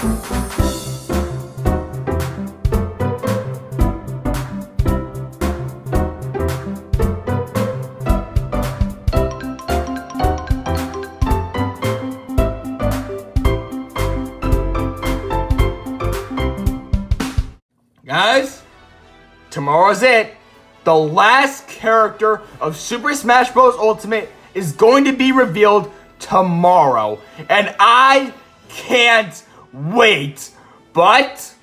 Guys, tomorrow's it. The last character of Super Smash Bros. Ultimate is going to be revealed tomorrow. And I can't wait. But,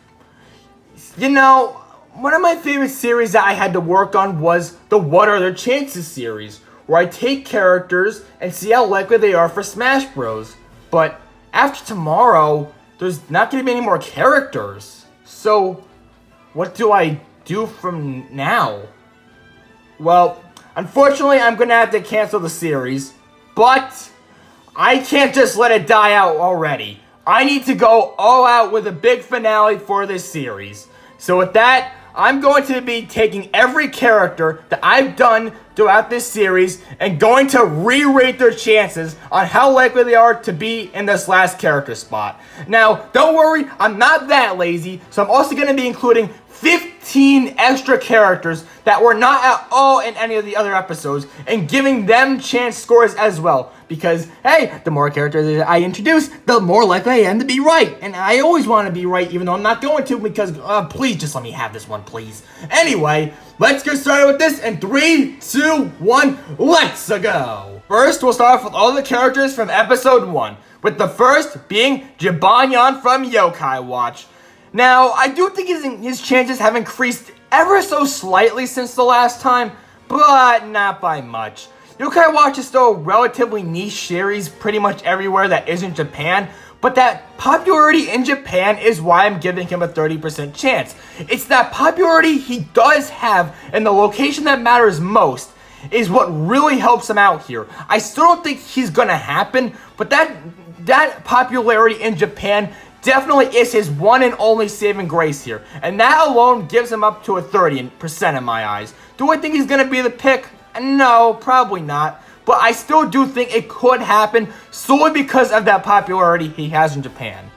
you know, one of my favorite series that I had to work on was the What Are Their Chances series, where I take characters and see how likely they are for Smash Bros. But after tomorrow, there's not going to be any more characters. So, what do I do from now? Well, unfortunately, I'm going to have to cancel the series, but I can't just let it die out already. I need to go all out with a big finale for this series. So with that, I'm going to be taking every character that I've done throughout this series and going to re-rate their chances on how likely they are to be in this last character spot. Now, don't worry, I'm not that lazy, so I'm also going to be including 15 extra characters that were not at all in any of the other episodes and giving them chance scores as well. Because, hey, the more characters I introduce, the more likely I am to be right. And I always want to be right, even though I'm not going to, because, please just let me have this one, please. Anyway, let's get started with this in 3, 2, 1, let's go! First, we'll start off with all the characters from episode 1, with the first being Jibanyan from Yokai Watch. Now, I do think his chances have increased ever so slightly since the last time, but not by much. Yokai Watch is still a relatively niche series pretty much everywhere that isn't Japan, but that popularity in Japan is why I'm giving him a 30% chance. It's that popularity he does have in the location that matters most is what really helps him out here. I still don't think he's gonna happen, but that popularity in Japan definitely is his one and only saving grace here. And that alone gives him up to a 30% in my eyes. Do I think he's going to be the pick? No, probably not. But I still do think it could happen solely because of that popularity he has in Japan.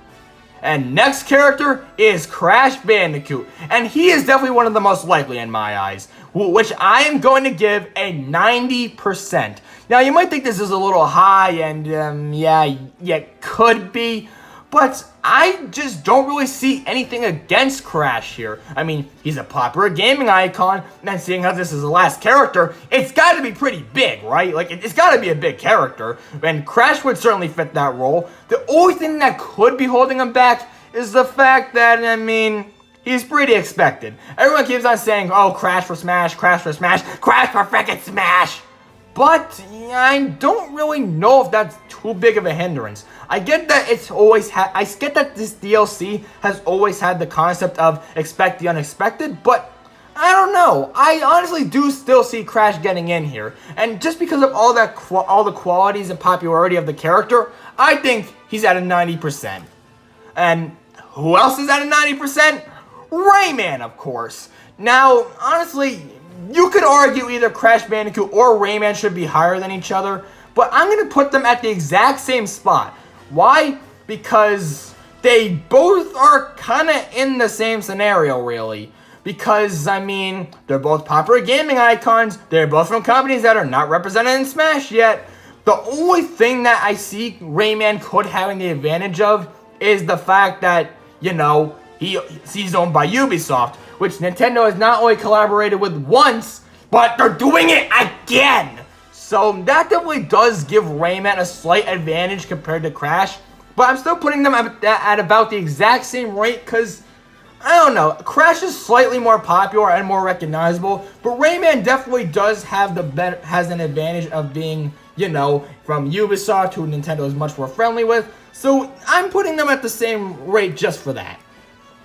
And next character is Crash Bandicoot. And he is definitely one of the most likely in my eyes, which I am going to give a 90%. Now, you might think this is a little high, and yeah, could be. But I just don't really see anything against Crash here. I mean, he's a popular gaming icon, and seeing how this is the last character, it's got to be pretty big, right? Like, it's got to be a big character, and Crash would certainly fit that role. The only thing that could be holding him back is the fact that, I mean, he's pretty expected. Everyone keeps on saying, oh, Crash for Smash, Crash for Smash, Crash for frickin' Smash! But I don't really know if that's too big of a hindrance. I get that I get that this DLC has always had the concept of expect the unexpected, but I don't know. I honestly do still see Crash getting in here, and just because of all the qualities and popularity of the character, I think he's at a 90%. And who else is at a 90%? Rayman, of course. Now, honestly, you could argue either Crash Bandicoot or Rayman should be higher than each other, but I'm going to put them at the exact same spot. Why? Because they both are kind of in the same scenario, really. Because, I mean, they're both popular gaming icons, they're both from companies that are not represented in Smash yet. The only thing that I see Rayman could having the advantage of is the fact that, you know, he's owned by Ubisoft, which Nintendo has not only collaborated with once, but they're doing it again! So that definitely does give Rayman a slight advantage compared to Crash, but I'm still putting them at about the exact same rate because, I don't know, Crash is slightly more popular and more recognizable, but Rayman definitely does have has an advantage of being, you know, from Ubisoft, who Nintendo is much more friendly with, so I'm putting them at the same rate just for that.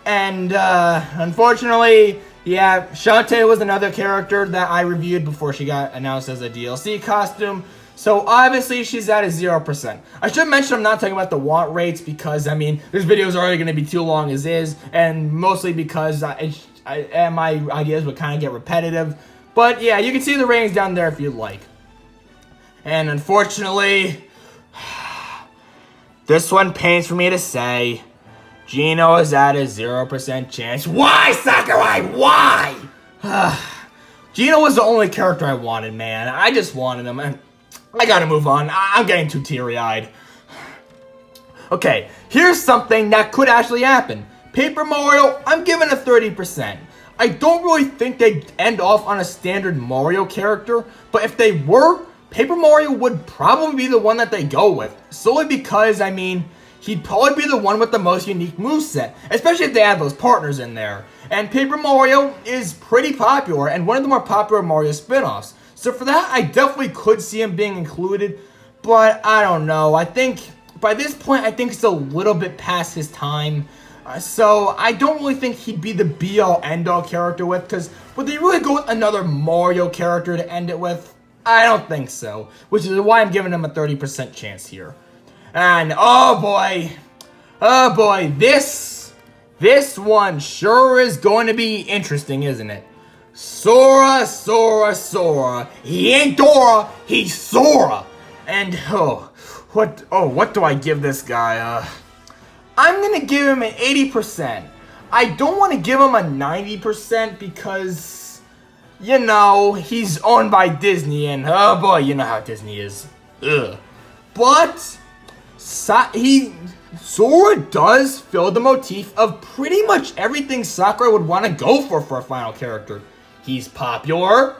And, unfortunately, yeah, Shantae was another character that I reviewed before she got announced as a DLC costume. So, obviously, she's at a 0%. I should mention I'm not talking about the want rates because, I mean, this video is already going to be too long as is. And mostly because my ideas would kind of get repetitive. But, yeah, you can see the ratings down there if you'd like. And, unfortunately, this one pains for me to say. Geno is at a 0% chance. Why, Sakurai? Why? Geno was the only character I wanted, man. I just wanted him, and I gotta move on. I'm getting too teary-eyed. Okay, here's something that could actually happen. Paper Mario, I'm giving a 30%. I don't really think they'd end off on a standard Mario character, but if they were, Paper Mario would probably be the one that they go with. Solely because, I mean, he'd probably be the one with the most unique moveset, especially if they add those partners in there. And Paper Mario is pretty popular and one of the more popular Mario spin-offs. So for that, I definitely could see him being included, but I don't know. I think, by this point, I think it's a little bit past his time. So I don't really think he'd be the be-all, end-all character with, because would they really go with another Mario character to end it with? I don't think so, which is why I'm giving him a 30% chance here. And oh boy, this one sure is going to be interesting, isn't it? Sora. He ain't Dora, he's Sora. And what do I give this guy? I'm gonna give him an 80%. I don't want to give him a 90% because, you know, he's owned by Disney, and oh boy, you know how Disney is. Ugh. But Sora does fill the motif of pretty much everything Sakurai would want to go for a final character. He's popular.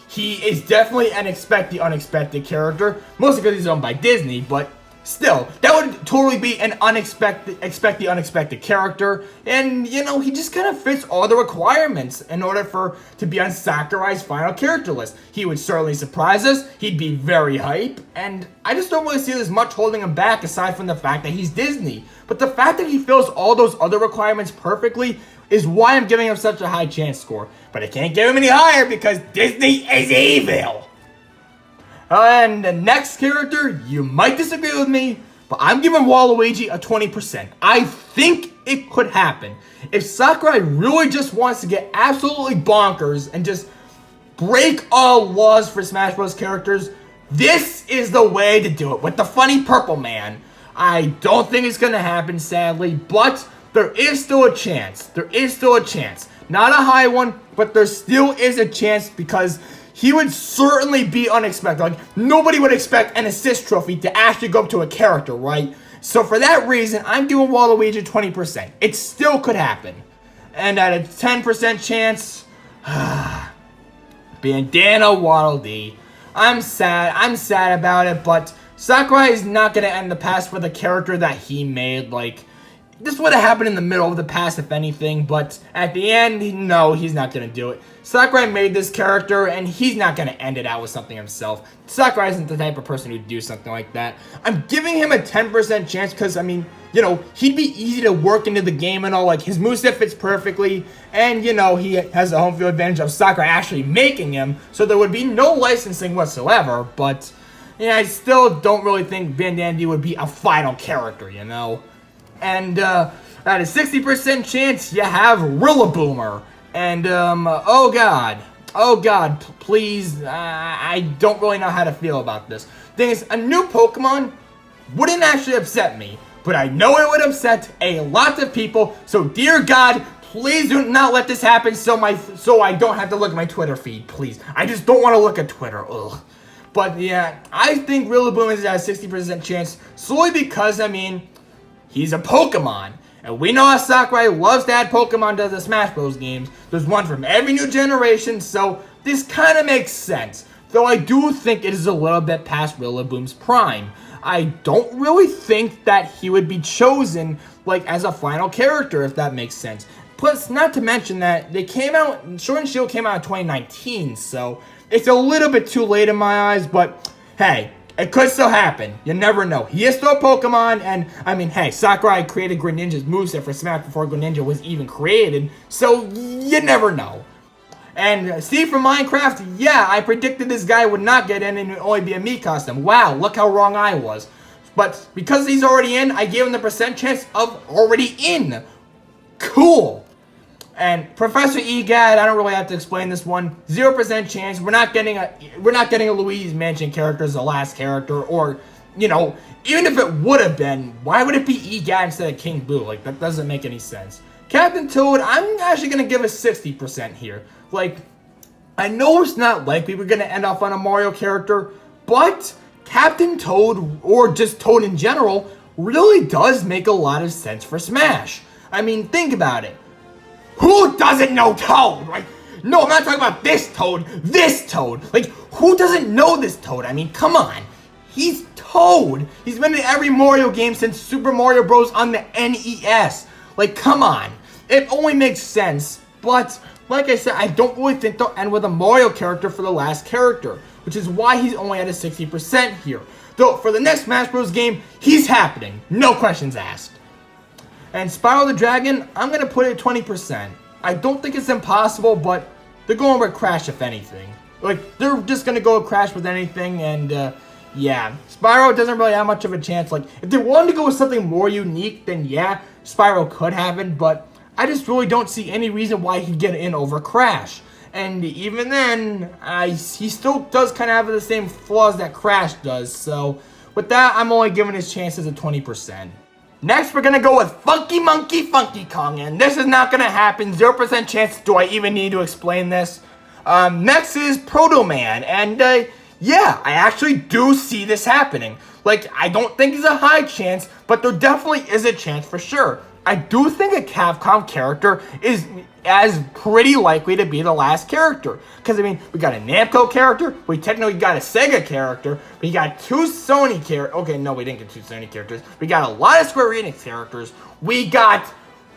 He is definitely an expect the unexpected character, mostly because he's owned by Disney, but still, that would totally be an expect the unexpected character, and, you know, he just kind of fits all the requirements in order to be on Sakurai's final character list. He would certainly surprise us, he'd be very hype, and I just don't really see there's much holding him back aside from the fact that he's Disney. But the fact that he fills all those other requirements perfectly is why I'm giving him such a high chance score. But I can't give him any higher because Disney is evil! And the next character, you might disagree with me, but I'm giving Waluigi a 20%. I think it could happen. If Sakurai really just wants to get absolutely bonkers and just break all laws for Smash Bros. Characters, this is the way to do it, with the funny Purple Man. I don't think it's going to happen, sadly, but there is still a chance. There is still a chance. Not a high one, but there still is a chance because he would certainly be unexpected. Like, nobody would expect an assist trophy to actually go up to a character, right? So for that reason, I'm doing Waluigi 20%. It still could happen. And at a 10% chance, Bandana Waddle Dee. I'm sad about it, but Sakurai is not going to end the past with a character that he made. Like, this would have happened in the middle of the past, if anything, but at the end, no, he's not going to do it. Sakurai made this character, and he's not going to end it out with something himself. Sakurai isn't the type of person who'd do something like that. I'm giving him a 10% chance because, I mean, you know, he'd be easy to work into the game and all. Like, his moveset fits perfectly, and, you know, he has the home field advantage of Sakurai actually making him, so there would be no licensing whatsoever, but, yeah, I still don't really think Bandana Dee would be a final character, you know? And at a 60% chance, you have Rillaboom. And, oh god, please, I don't really know how to feel about this. Thing is, a new Pokemon wouldn't actually upset me, but I know it would upset a lot of people, so dear God, please do not let this happen so I don't have to look at my Twitter feed, please. I just don't want to look at Twitter, ugh. But yeah, I think Rillaboom is at a 60% chance, solely because, I mean, he's a Pokemon, and we know how Sakurai loves to add Pokemon to the Smash Bros. Games. There's one from every new generation, so this kind of makes sense. Though I do think it is a little bit past Rillaboom's prime. I don't really think that he would be chosen, like, as a final character, if that makes sense. Plus, not to mention that they came out, Sword and Shield came out in 2019, so it's a little bit too late in my eyes, but hey, it could still happen. You never know. He is still a Pokemon, and, I mean, hey, Sakurai created Greninja's moveset for Smash before Greninja was even created, so you never know. And Steve from Minecraft, yeah, I predicted this guy would not get in and it would only be a Mii costume. Wow, look how wrong I was. But because he's already in, I gave him the percent chance of already in. Cool. And Professor E Gadd, I don't really have to explain this one. 0% chance. We're not getting a Luigi's Mansion character as the last character, or you know, even if it would have been, why would it be E Gadd instead of King Boo? Like, that doesn't make any sense. Captain Toad, I'm actually going to give a 60% here. Like, I know it's not likely we're going to end off on a Mario character, but Captain Toad, or just Toad in general, really does make a lot of sense for Smash. I mean, think about it. Who doesn't know Toad? Like, no, I'm not talking about this Toad, this Toad. Like, who doesn't know this Toad? I mean, come on. He's Toad. He's been in every Mario game since Super Mario Bros. On the NES. Like, come on. It only makes sense, but like I said, I don't really think they'll end with a Mario character for the last character, which is why he's only at a 60% here. Though, for the next Smash Bros. Game, he's happening. No questions asked. And Spyro the Dragon, I'm going to put it at 20%. I don't think it's impossible, but they're going with Crash if anything. Like, they're just going to go with Crash with anything, and yeah. Spyro doesn't really have much of a chance. Like, if they wanted to go with something more unique, then yeah, Spyro could happen, but I just really don't see any reason why he'd get in over Crash. And even then, he still does kind of have the same flaws that Crash does. So, with that, I'm only giving his chances a 20%. Next, we're going to go with Funky Monkey Funky Kong. And this is not going to happen. 0% chance. Do I even need to explain this? Next is Proto Man. And, yeah, I actually do see this happening. Like, I don't think it's a high chance, but there definitely is a chance for sure. I do think a Capcom character is pretty likely to be the last character. Because, I mean, we got a Namco character, we technically got a Sega character, we got two Sony characters. Okay, no, we didn't get two Sony characters. We got a lot of Square Enix characters. We got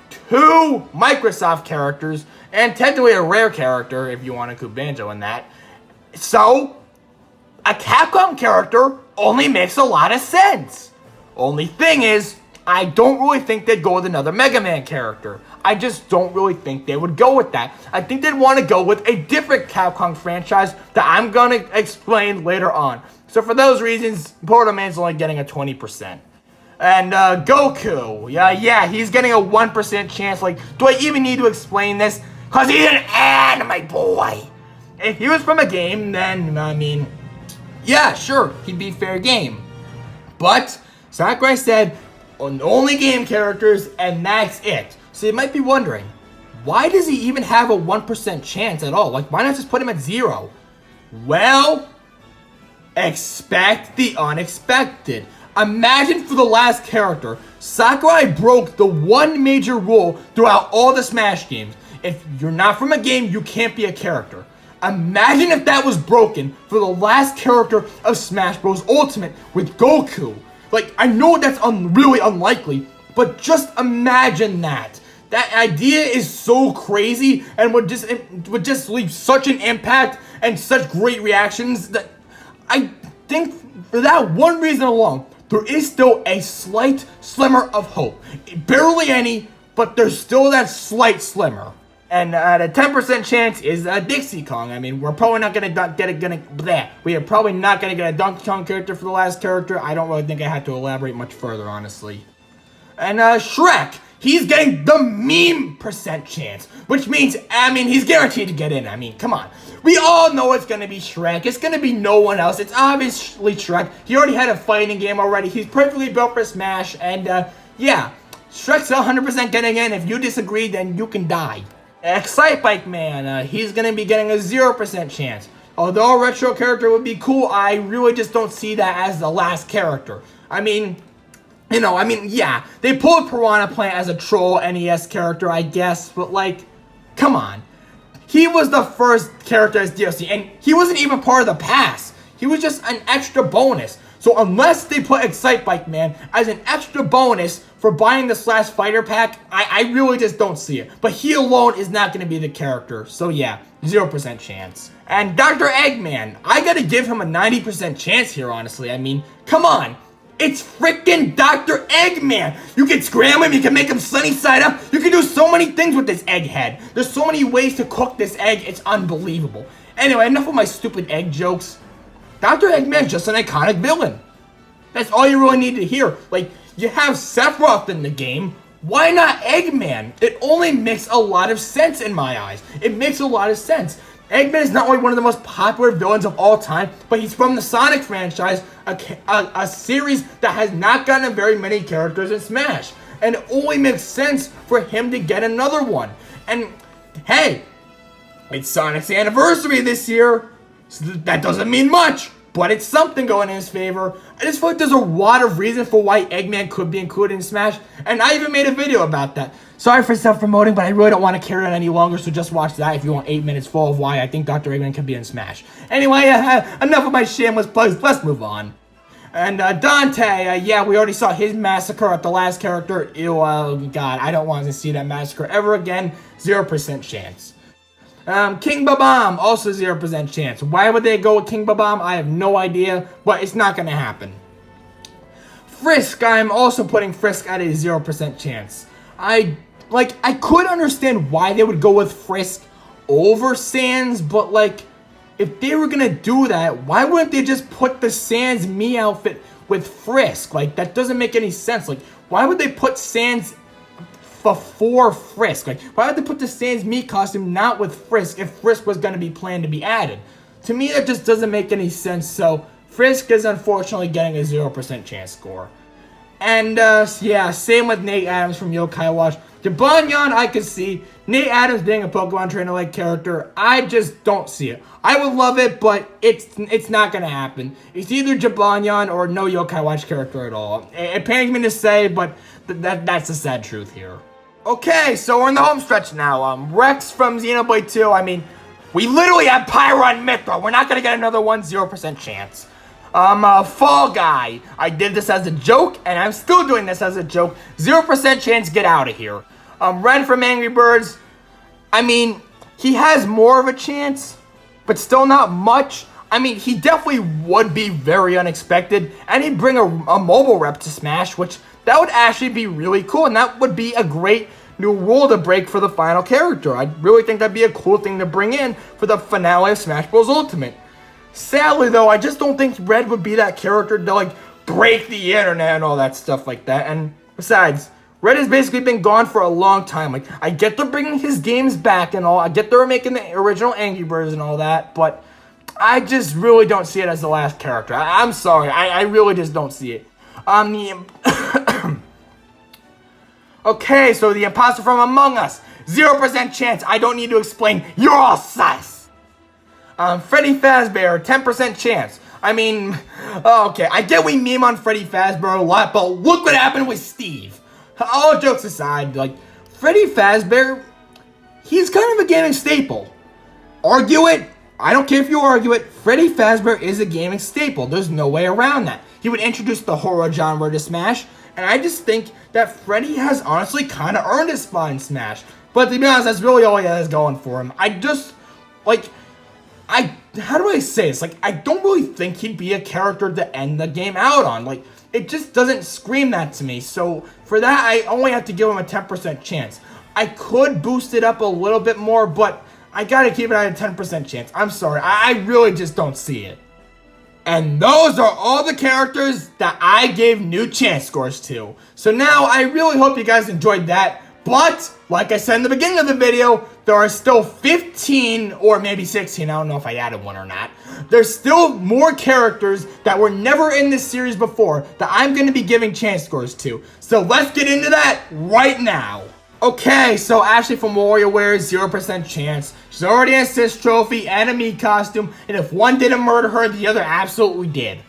two Microsoft characters, and technically a Rare character, if you want to include Banjo in that. So, a Capcom character only makes a lot of sense. Only thing is, I don't really think they'd go with another Mega Man character. I just don't really think they would go with that. I think they'd want to go with a different Capcom franchise that I'm going to explain later on. So for those reasons, Proto Man's only getting a 20%. And Goku, yeah, he's getting a 1% chance. Like, do I even need to explain this? Because he's an anime boy. If he was from a game, then, I mean, yeah, sure, he'd be fair game. But Sakurai said, only game characters, and that's it. So you might be wondering, why does he even have a 1% chance at all? Like, why not just put him at 0? Well, expect the unexpected. Imagine for the last character, Sakurai broke the one major rule throughout all the Smash games. If you're not from a game, you can't be a character. Imagine if that was broken for the last character of Smash Bros. Ultimate with Goku. Like, I know that's really unlikely, but just imagine that. That idea is so crazy and would just leave such an impact and such great reactions that I think for that one reason alone, there is still a slight slimmer of hope. Barely any, but there's still that slight slimmer. And the 10% chance is Dixie Kong. I mean, we're probably not gonna we are probably not gonna get a Donkey Kong character for the last character. I don't really think I had to elaborate much further, honestly. And Shrek, he's getting the meme percent chance, which means, I mean, he's guaranteed to get in. I mean, come on. We all know it's gonna be Shrek. It's gonna be no one else. It's obviously Shrek. He already had a fighting game already. He's perfectly built for Smash, and yeah, Shrek's 100% getting in. If you disagree, then you can die. Excitebiker Man, he's going to be getting a 0% chance. Although a retro character would be cool, I really just don't see that as the last character. I mean, yeah, they pulled Piranha Plant as a troll NES character, I guess, but like, come on. He was the first character as DLC, and he wasn't even part of the pass. He was just an extra bonus. So unless they put Excitebiker Man as an extra bonus for buying the Slash Fighter pack, I really just don't see it. But he alone is not going to be the character. So yeah, 0% chance. And Dr. Eggman, I got to give him a 90% chance here, honestly. I mean, come on. It's freaking Dr. Eggman. You can scram him, you can make him sunny side up. You can do so many things with this egg head. There's so many ways to cook this egg, it's unbelievable. Anyway, enough of my stupid egg jokes. Dr. Eggman's just an iconic villain. That's all you really need to hear. Like, you have Sephiroth in the game. Why not Eggman? It only makes a lot of sense in my eyes. It makes a lot of sense. Eggman is not only one of the most popular villains of all time, but he's from the Sonic franchise, a series that has not gotten very many characters in Smash. And it only makes sense for him to get another one. And hey, it's Sonic's anniversary this year, so that doesn't mean much, but it's something going in his favor. I just feel like there's a lot of reason for why Eggman could be included in Smash, and I even made a video about that. Sorry for self-promoting, but I really don't want to carry on any longer, so just watch that if you want 8 minutes full of why I think Dr. Eggman could be in Smash. Anyway, enough of my shameless plugs, let's move on. And Dante, yeah, we already saw his massacre at the last character. Ew, God, I don't want to see that massacre ever again. 0% chance. King Bomb, also 0% chance. Why would they go with King Bomb? I have no idea, but it's not going to happen. Frisk, I'm also putting Frisk at a 0% chance. I could understand why they would go with Frisk over Sans, but like, if they were gonna do that, why wouldn't they just put the Sans Mii outfit with Frisk? Like, that doesn't make any sense. Like, why would they put Sans before Frisk? Like, why would they put the Sans Mii costume not with Frisk if Frisk was gonna be planned to be added? To me, that just doesn't make any sense, so Frisk is unfortunately getting a 0% chance score. And, yeah, same with Nate Adams from Yokai Watch. Jibanyan, I could see. Nate Adams being a Pokemon trainer-like character, I just don't see it. I would love it, but it's not going to happen. It's either Jibanyan or no Yokai Watch character at all. It pains me to say, but that's the sad truth here. Okay, so we're in the home stretch now. Rex from Xenoblade 2, I mean, we literally have Pyro and Mythra. We're not going to get another one, 0% chance. Fall Guy. I did this as a joke, and I'm still doing this as a joke. 0% chance, get out of here. Ren from Angry Birds. I mean, he has more of a chance, but still not much. I mean, he definitely would be very unexpected, and he'd bring a mobile rep to Smash, which that would actually be really cool, and that would be a great new rule to break for the final character. I really think that'd be a cool thing to bring in for the finale of Smash Bros. Ultimate. Sadly, though, I just don't think Red would be that character to, like, break the internet and all that stuff like that. And besides, Red has basically been gone for a long time. Like, I get they're bringing his games back and all. I get they're making the original Angry Birds and all that. But I just really don't see it as the last character. I'm sorry. I really just don't see it. Okay, so the imposter from Among Us. 0% chance. I don't need to explain. You're all sus. Freddy Fazbear, 10% chance. I mean, okay, I get we meme on Freddy Fazbear a lot, but look what happened with Steve. All jokes aside, like, Freddy Fazbear, he's kind of a gaming staple. Argue it. I don't care if you argue it. Freddy Fazbear is a gaming staple. There's no way around that. He would introduce the horror genre to Smash, and I just think that Freddy has honestly kind of earned his spot in Smash. But to be honest, that's really all he has going for him. I just, like, how do I say this? Like, I don't really think he'd be a character to end the game out on. Like, it just doesn't scream that to me. So, for that, I only have to give him a 10% chance. I could boost it up a little bit more, but I gotta keep it at a 10% chance. I'm sorry, I really just don't see it. And those are all the characters that I gave new chance scores to. So now, I really hope you guys enjoyed that. But, like I said in the beginning of the video, there are still 15 or maybe 16, I don't know if I added one or not. There's still more characters that were never in this series before that I'm going to be giving chance scores to. So let's get into that right now. Okay, so Ashley from WarriorWare, 0% chance. She's already an assist trophy and a Mii costume, and if one didn't murder her, the other absolutely did.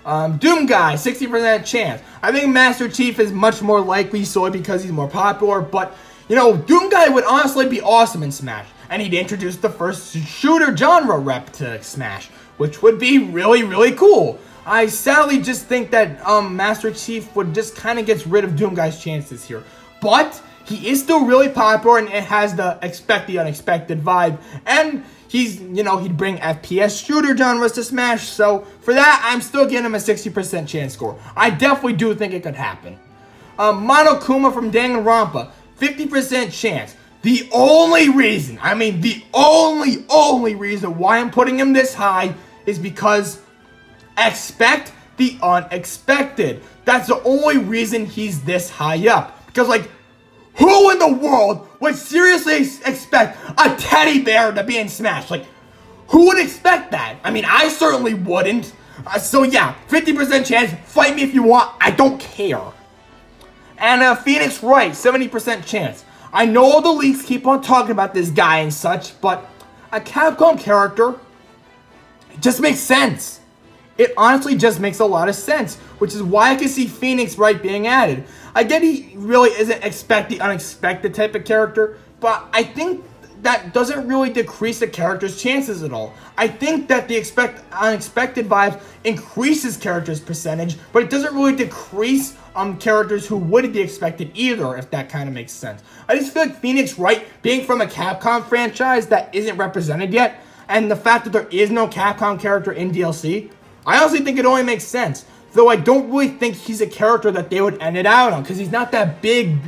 Doomguy, 60% chance. I think Master Chief is much more likely solely because he's more popular, but, you know, Doomguy would honestly be awesome in Smash, and he'd introduce the first shooter genre rep to Smash, which would be really, really cool. I sadly just think that, Master Chief would just kind of get rid of Doomguy's chances here, but he is still really popular, and it has the expect the unexpected vibe, and he's, you know, he'd bring FPS shooter genres to Smash, so for that, I'm still giving him a 60% chance score. I definitely do think it could happen. Monokuma from Danganronpa, 50% chance. The only reason, I mean, the only reason why I'm putting him this high is because expect the unexpected. That's the only reason he's this high up. Because, like, who in the world would seriously expect a teddy bear to be in Smash? Like, Who would expect that? I mean, I certainly wouldn't. So yeah, 50% chance. Fight me if you want. I don't care. And Phoenix Wright, 70% chance. I know all the leaks keep on talking about this guy and such, but a Capcom character, it just makes sense. It honestly just makes a lot of sense, which is why I can see Phoenix Wright being added. I get he really isn't the unexpected type of character, but I think that doesn't really decrease the character's chances at all. I think that the unexpected vibes increases characters' percentage, but it doesn't really decrease characters who wouldn't be expected either, if that kind of makes sense. I just feel like Phoenix Wright, being from a Capcom franchise that isn't represented yet, and the fact that there is no Capcom character in DLC, I honestly think it only makes sense. Though I don't really think he's a character that they would end it out on, because he's not that big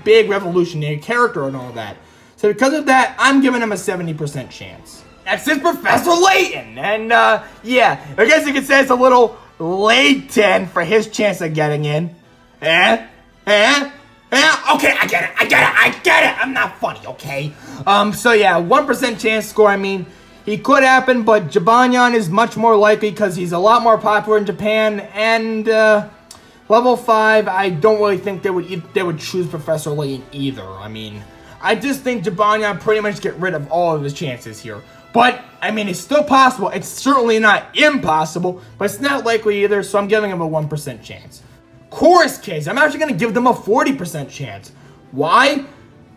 revolutionary character and all that. So because of that, I'm giving him a 70% chance. Next is Professor Layton. And yeah, I guess you could say it's a little Layton for his chance of getting in. Okay, I get it. I'm not funny, okay? So yeah, 1% chance score. I mean, he could happen, but Jibanyan is much more likely because he's a lot more popular in Japan. And level 5, I don't really think they would choose Professor Layton either. I mean, I just think Jibanyan pretty much get rid of all of his chances here. But, I mean, it's still possible. It's certainly not impossible, but it's not likely either, so I'm giving him a 1% chance. Chorus Kids, I'm actually going to give them a 40% chance. Why?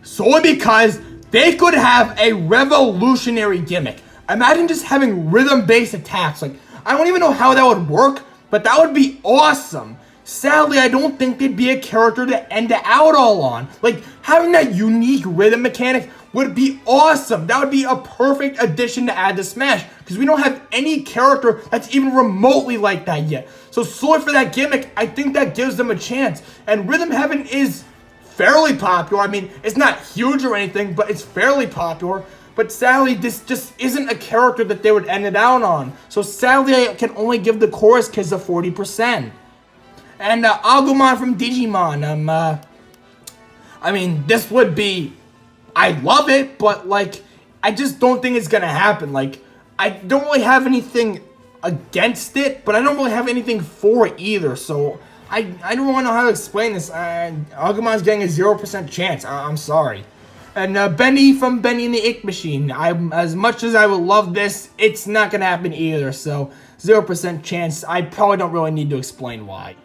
Solely because they could have a revolutionary gimmick. Imagine just having rhythm-based attacks. Like, I don't even know how that would work, but that would be awesome. Sadly, I don't think they'd be a character to end it out all on. Like, having that unique rhythm mechanic would be awesome. That would be a perfect addition to add to Smash, because we don't have any character that's even remotely like that yet. So solely for that gimmick, I think that gives them a chance. And Rhythm Heaven is fairly popular. I mean, it's not huge or anything, but it's fairly popular. But sadly, this just isn't a character that they would end it out on. So sadly, I can only give the Chorus Kids a 40%. And Agumon from Digimon, I mean, this would be, I love it, but like, I just don't think it's gonna happen. Like, I don't really have anything against it, but I don't really have anything for it either. So I don't really know how to explain this. Agumon's getting a 0% chance. I'm sorry. And Bendy from Bendy and the Ink Machine. As much as I would love this, it's not gonna happen either. So 0% chance. I probably don't really need to explain why.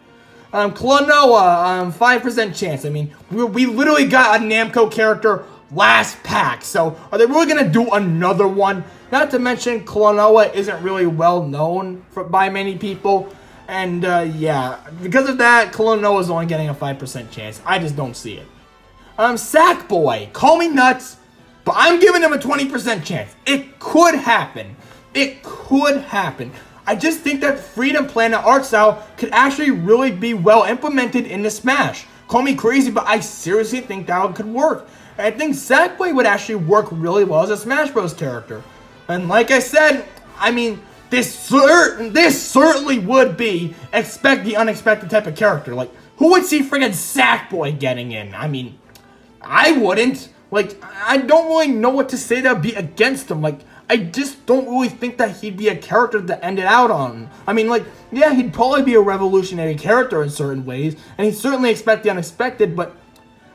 Klonoa, 5% chance. I mean, we literally got a Namco character last pack. So are they really gonna do another one? Not to mention, Klonoa isn't really well known by many people. And yeah, because of that, Klonoa is only getting a 5% chance. I just don't see it. Sackboy, call me nuts, but I'm giving him a 20% chance. It could happen. It could happen. I just think that Freedom Planet art style could actually really be well implemented in the Smash. Call me crazy, but I seriously think that could work. And I think Sackboy would actually work really well as a Smash Bros. Character. And like I said, I mean, this certainly would be expect the unexpected type of character. Like, who would see friggin' Sackboy getting in? I mean, I wouldn't. Like, I don't really know what to say that would be against him. Like, I just don't really think that he'd be a character to end it out on. I mean, like, yeah, he'd probably be a revolutionary character in certain ways, and he'd certainly expect the unexpected, but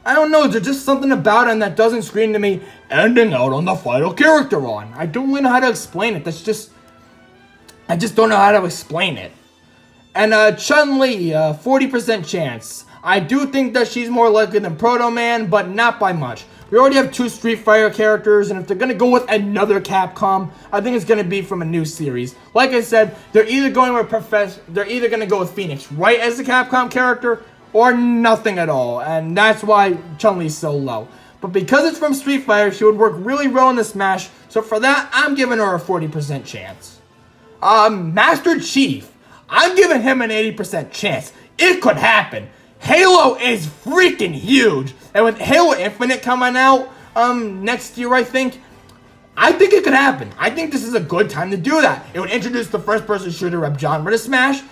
I don't know, there's just something about him that doesn't scream to me ending out on the final character on. I don't really know how to explain it. I just don't know how to explain it. And Chun Li, 40% chance. I do think that she's more likely than Proto Man, but not by much. We already have 2 Street Fighter characters, and if they're gonna go with another Capcom, I think it's gonna be from a new series. Like I said, they're either gonna go with Phoenix Wright as the Capcom character, or nothing at all, and that's why Chun Li's so low. But because it's from Street Fighter, she would work really well in the Smash, so for that, I'm giving her a 40% chance. Master Chief, I'm giving him an 80% chance. It could happen. Halo is freaking huge, and with Halo Infinite coming out next year, I think it could happen. I think this is a good time to do that. It would introduce the first-person shooter rep genre to Smash.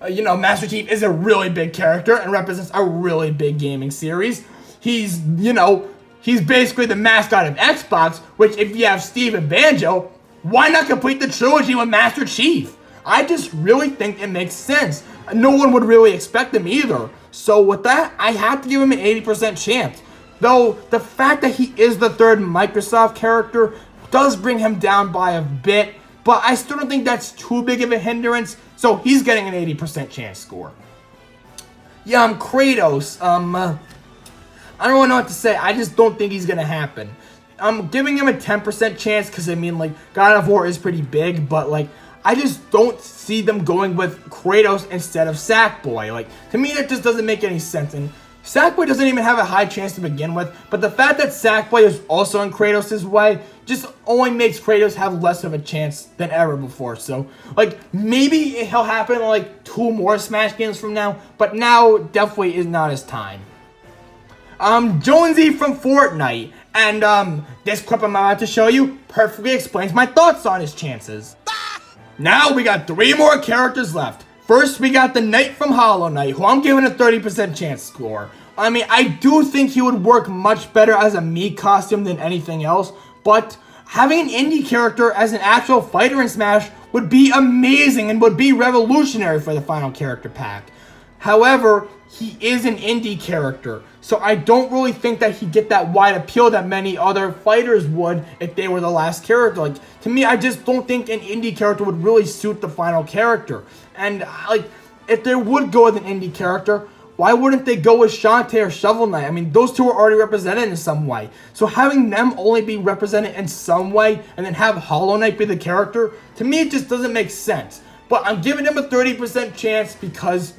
You know, Master Chief is a really big character and represents a really big gaming series. He's basically the mascot of Xbox, which if you have Steve and Banjo, why not complete the trilogy with Master Chief? I just really think it makes sense. No one would really expect him either. So with that, I have to give him an 80% chance. Though the fact that he is the third Microsoft character does bring him down by a bit, but I still don't think that's too big of a hindrance, so he's getting an 80% chance score. Yeah, Kratos, I don't really know what to say. I just don't think he's gonna happen. I'm giving him a 10% chance because, I mean, like, God of War is pretty big, but, like, I just don't see them going with Kratos instead of Sackboy. Like, to me, that just doesn't make any sense. And Sackboy doesn't even have a high chance to begin with, but the fact that Sackboy is also in Kratos' way just only makes Kratos have less of a chance than ever before. So, like, maybe he'll happen in, like, 2 more Smash games from now, but now definitely is not his time. Jonesy from Fortnite, and, this clip I'm about to show you perfectly explains my thoughts on his chances. Now we got 3 more characters left. First, we got the Knight from Hollow Knight, who I'm giving a 30% chance score. I mean, I do think he would work much better as a Mii costume than anything else, but having an indie character as an actual fighter in Smash would be amazing and would be revolutionary for the final character pack. However, he is an indie character, so I don't really think that he'd get that wide appeal that many other fighters would if they were the last character. Like, to me, I just don't think an indie character would really suit the final character. And, like, if they would go with an indie character, why wouldn't they go with Shantae or Shovel Knight? I mean, those two are already represented in some way. So having them only be represented in some way and then have Hollow Knight be the character, to me, it just doesn't make sense. But I'm giving him a 30% chance because,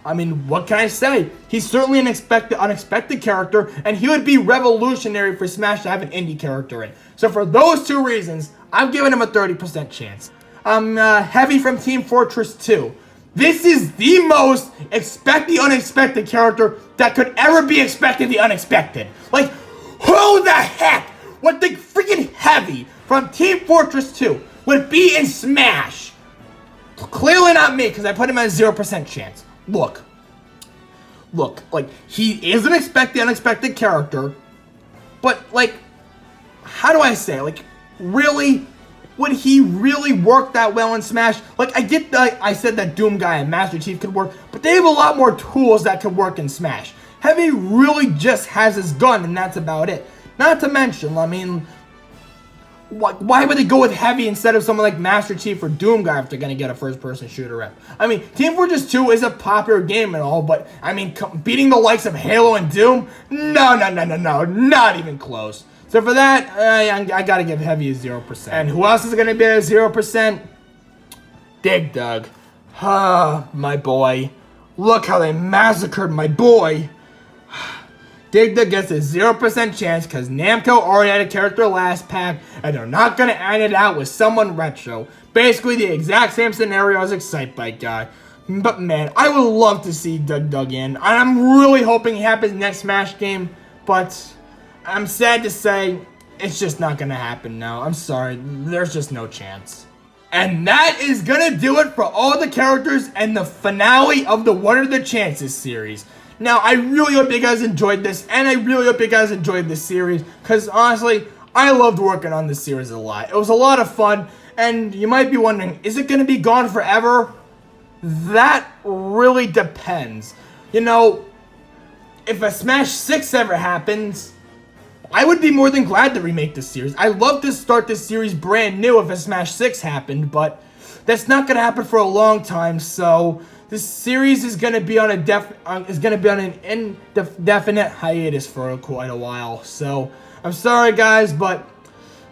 I mean, what can I say? He's certainly an unexpected character, and he would be revolutionary for Smash to have an indie character in. So for those 2 reasons, I'm giving him a 30% chance. Heavy from Team Fortress 2. This is the most expect the unexpected character that could ever be expected the unexpected. Like, who the heck would think freaking Heavy from Team Fortress 2 would be in Smash? Clearly not me, because I put him at a 0% chance. Look, like, he is an unexpected character, but, like, how do I say, like, really? Would he really work that well in Smash? Like, I get that I said that Doomguy and Master Chief could work, but they have a lot more tools that could work in Smash. Heavy really just has his gun, and that's about it. Not to mention, I mean, why would they go with Heavy instead of someone like Master Chief or Doomguy if they're going to get a first-person shooter rep? I mean, Team Fortress 2 is a popular game and all, but, I mean, beating the likes of Halo and Doom? No, not even close. So for that, I gotta give Heavy a 0%. And who else is gonna be at a 0%? Dig Dug. Ah, my boy. Look how they massacred my boy. Dig Dug gets a 0% chance because Namco already had a character last pack, and they're not gonna iron it out with someone retro. Basically the exact same scenario as Excitebiker. But man, I would love to see Dig Dug in. And I'm really hoping he happens next Smash game, but I'm sad to say, it's just not gonna happen now. I'm sorry, there's just no chance. And that is gonna do it for all the characters and the finale of the What Are the Chances series. Now, I really hope you guys enjoyed this, and I really hope you guys enjoyed this series, because honestly, I loved working on this series a lot. It was a lot of fun, and you might be wondering, is it gonna be gone forever? That really depends. You know, if a Smash 6 ever happens, I would be more than glad to remake this series. I love to start this series brand new if a Smash 6 happened, but that's not gonna happen for a long time. So this series is gonna be on an indefinite hiatus for quite a while. So I'm sorry, guys, but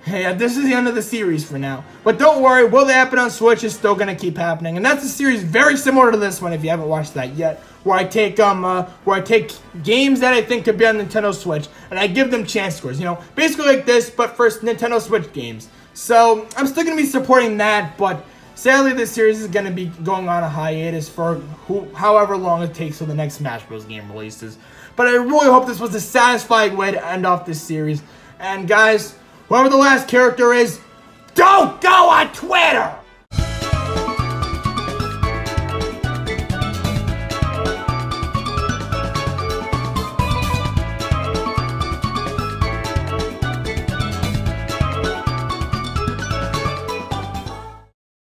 hey, this is the end of the series for now. But don't worry, Will They Happen on Switch is still gonna keep happening, and that's a series very similar to this one if you haven't watched that yet. Where I take games that I think could be on Nintendo Switch and I give them chance scores, you know, basically like this, but for Nintendo Switch games. So I'm still gonna be supporting that, but sadly this series is gonna be going on a hiatus for however long it takes till the next Smash Bros. Game releases. But I really hope this was a satisfying way to end off this series. And guys, whoever the last character is, don't go on Twitter!